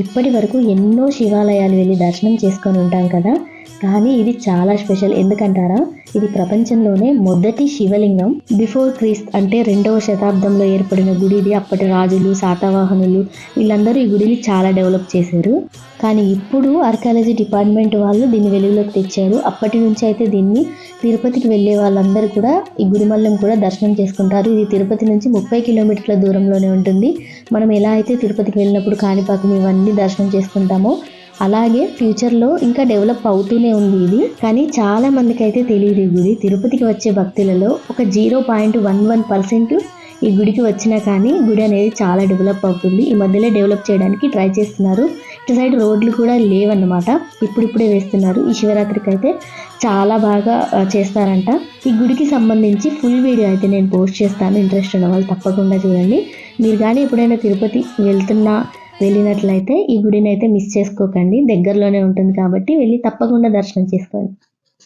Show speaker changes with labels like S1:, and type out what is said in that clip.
S1: ఇప్పటి వరకు ఎన్నో శివాలయాలు వెళ్ళి దర్శనం చేసుకొని ఉంటాం కదా, కానీ ఇది చాలా స్పెషల్. ఎందుకంటారా, ఇది ప్రపంచంలోనే మొదటి శివలింగం. బిఫోర్ క్రీస్తు అంటే 2వ శతాబ్దంలో ఏర్పడిన గుడి ఇది. అప్పటి రాజులు, శాతవాహనులు వీళ్ళందరూ ఈ గుడిని చాలా డెవలప్ చేశారు. కానీ ఇప్పుడు ఆర్కియాలజీ డిపార్ట్మెంట్ వాళ్ళు దీన్ని వెలుగులోకి తెచ్చారు. అప్పటి నుంచి అయితే దీన్ని తిరుపతికి వెళ్ళే వాళ్ళందరూ కూడా ఈ గుడిమల్లం కూడా దర్శనం చేసుకుంటారు. ఇది తిరుపతి నుంచి 30 కిలోమీటర్ల దూరంలోనే ఉంటుంది. మనం ఎలా అయితే తిరుపతికి వెళ్ళినప్పుడు కాణిపాకం ఇవన్నీ దర్శనం చేసుకుంటామో అలాగే ఫ్యూచర్లో ఇంకా డెవలప్ అవుతూనే ఉంది ఇది. కానీ చాలా మందికి అయితే తెలియదు ఈ గుడి. తిరుపతికి వచ్చే భక్తులలో ఒక 0.11% ఈ గుడికి వచ్చినా కానీ గుడి అనేది చాలా డెవలప్ అవుతుంది. ఈ మధ్యలో డెవలప్ చేయడానికి ట్రై చేస్తున్నారు. ఇటు సైడ్ రోడ్లు కూడా లేవన్నమాట, ఇప్పుడిప్పుడే వేస్తున్నారు. ఈ శివరాత్రికి అయితే చాలా బాగా చేస్తారంట. ఈ గుడికి సంబంధించి ఫుల్ వీడియో అయితే నేను పోస్ట్ చేస్తాను. ఇంట్రెస్ట్ ఉన్న వాళ్ళు తప్పకుండా చూడండి. మీరు కానీ ఎప్పుడైనా తిరుపతి వెళ్ళినట్లయితే ఈ గుడిని అయితే మిస్ చేసుకోకండి. దగ్గరలోనే ఉంటుంది కాబట్టి వెళ్ళి తప్పకుండా దర్శనం చేసుకోండి.